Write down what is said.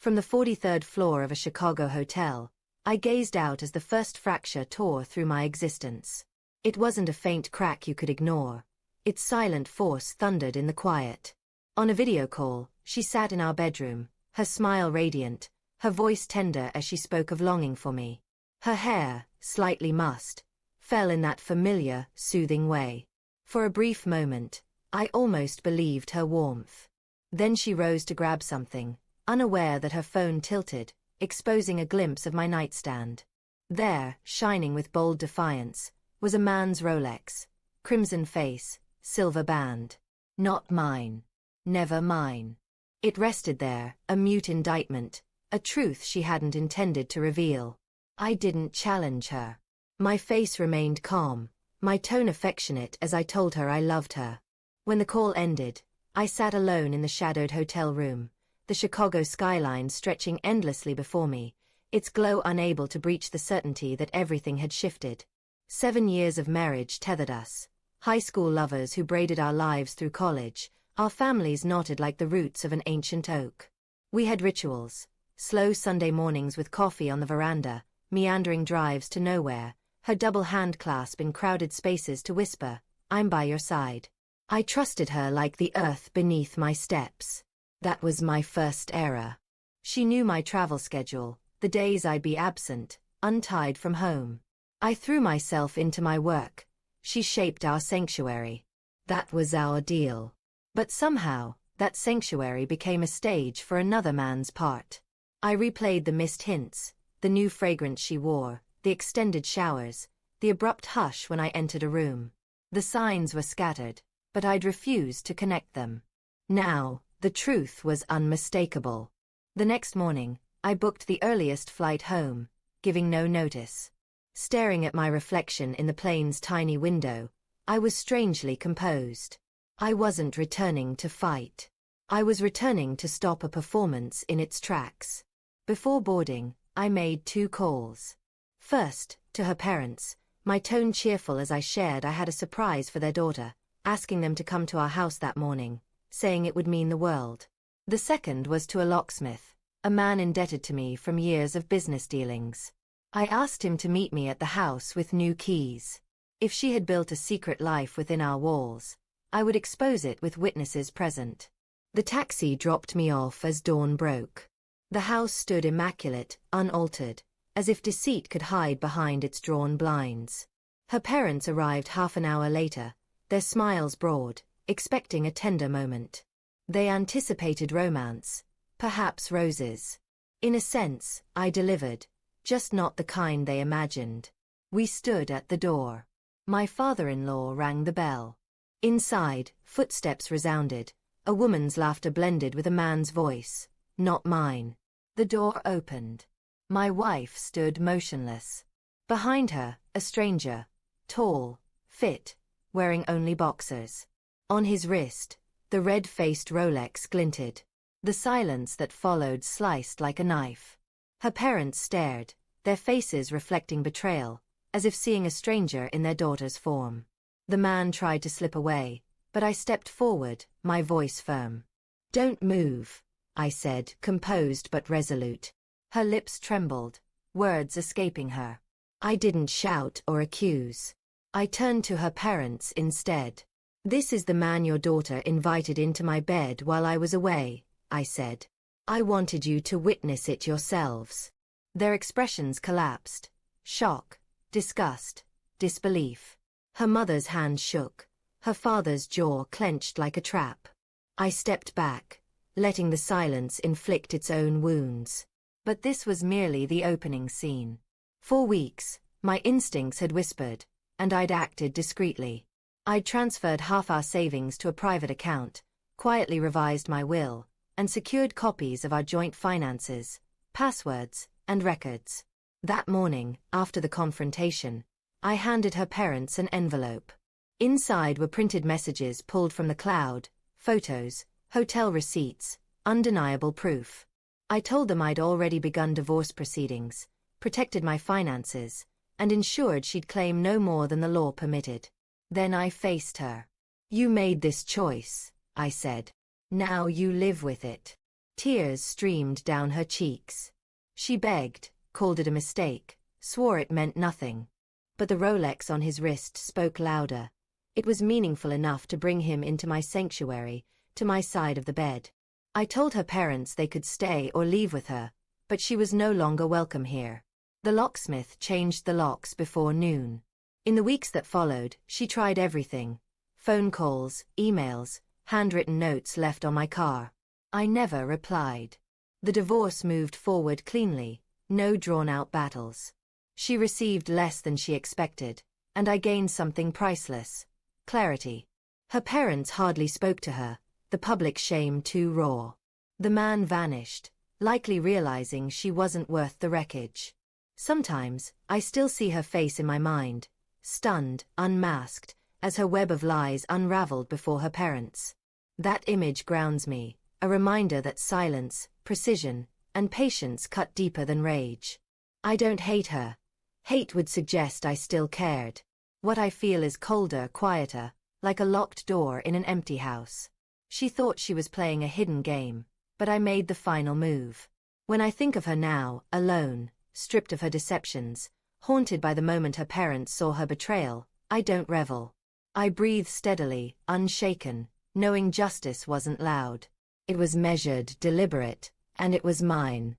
From the 43rd floor of a Chicago hotel, I gazed out as the first fracture tore through my existence. It wasn't a faint crack you could ignore. Its silent force thundered in the quiet. On a video call, she sat in our bedroom, her smile radiant, her voice tender as she spoke of longing for me. Her hair, slightly mussed, fell in that familiar, soothing way. For a brief moment, I almost believed her warmth. Then she rose to grab something, unaware that her phone tilted, exposing a glimpse of my nightstand. There, shining with bold defiance, was a man's Rolex, crimson face, silver band. Not mine. Never mine. It rested there, a mute indictment, a truth she hadn't intended to reveal. I didn't challenge her. My face remained calm, my tone affectionate as I told her I loved her. When the call ended, I sat alone in the shadowed hotel room, the Chicago skyline stretching endlessly before me, its glow unable to breach the certainty that everything had shifted. 7 years of marriage tethered us, high school lovers who braided our lives through college, our families knotted like the roots of an ancient oak. We had rituals, slow Sunday mornings with coffee on the veranda, meandering drives to nowhere, her double hand clasp in crowded spaces to whisper, "I'm by your side." I trusted her like the earth beneath my steps. That was my first error. She knew my travel schedule, the days I'd be absent, untied from home. I threw myself into my work. She shaped our sanctuary. That was our deal. But somehow, that sanctuary became a stage for another man's part. I replayed the missed hints, the new fragrance she wore, the extended showers, the abrupt hush when I entered a room. The signs were scattered, but I'd refused to connect them. Now, the truth was unmistakable. The next morning, I booked the earliest flight home, giving no notice. Staring at my reflection in the plane's tiny window, I was strangely composed. I wasn't returning to fight. I was returning to stop a performance in its tracks. Before boarding, I made 2 calls. First, to her parents, my tone cheerful as I shared I had a surprise for their daughter, asking them to come to our house that morning, saying it would mean the world. The second was to a locksmith, a man indebted to me from years of business dealings. I asked him to meet me at the house with new keys. If she had built a secret life within our walls, I would expose it with witnesses present. The taxi dropped me off as dawn broke. The house stood immaculate, unaltered, as if deceit could hide behind its drawn blinds. Her parents arrived half an hour later, their smiles broad, expecting a tender moment. They anticipated romance, perhaps roses. In a sense, I delivered, just not the kind they imagined. We stood at the door. My father-in-law rang the bell. Inside, footsteps resounded, a woman's laughter blended with a man's voice, not mine. The door opened. My wife stood motionless. Behind her, a stranger, tall, fit, wearing only boxers. On his wrist, the red-faced Rolex glinted. The silence that followed sliced like a knife. Her parents stared, their faces reflecting betrayal, as if seeing a stranger in their daughter's form. The man tried to slip away, but I stepped forward, my voice firm. "Don't move," I said, composed but resolute. Her lips trembled, words escaping her. I didn't shout or accuse. I turned to her parents instead. "This is the man your daughter invited into my bed while I was away," I said. "I wanted you to witness it yourselves." Their expressions collapsed. Shock, disgust, disbelief. Her mother's hand shook, her father's jaw clenched like a trap. I stepped back, letting the silence inflict its own wounds. But this was merely the opening scene. For weeks, my instincts had whispered, and I'd acted discreetly. I'd transferred half our savings to a private account, quietly revised my will, and secured copies of our joint finances, passwords, and records. That morning, after the confrontation, I handed her parents an envelope. Inside were printed messages pulled from the cloud, photos, hotel receipts, undeniable proof. I told them I'd already begun divorce proceedings, protected my finances, and ensured she'd claim no more than the law permitted. Then I faced her. "You made this choice," I said. "Now you live with it." Tears streamed down her cheeks. She begged, called it a mistake, swore it meant nothing. But the Rolex on his wrist spoke louder. It was meaningful enough to bring him into my sanctuary, to my side of the bed. I told her parents they could stay or leave with her, but she was no longer welcome here. The locksmith changed the locks before noon. In the weeks that followed, she tried everything. Phone calls, emails, handwritten notes left on my car. I never replied. The divorce moved forward cleanly, no drawn-out battles. She received less than she expected, and I gained something priceless: clarity. Her parents hardly spoke to her, the public shame too raw. The man vanished, likely realizing she wasn't worth the wreckage. Sometimes, I still see her face in my mind, stunned, unmasked, as her web of lies unraveled before her parents. That image grounds me, a reminder that silence, precision, and patience cut deeper than rage. I don't hate her. Hate would suggest I still cared. What I feel is colder, quieter, like a locked door in an empty house. She thought she was playing a hidden game, but I made the final move. When I think of her now, alone, stripped of her deceptions, haunted by the moment her parents saw her betrayal, I don't revel. I breathe steadily, unshaken, knowing justice wasn't loud. It was measured, deliberate, and it was mine.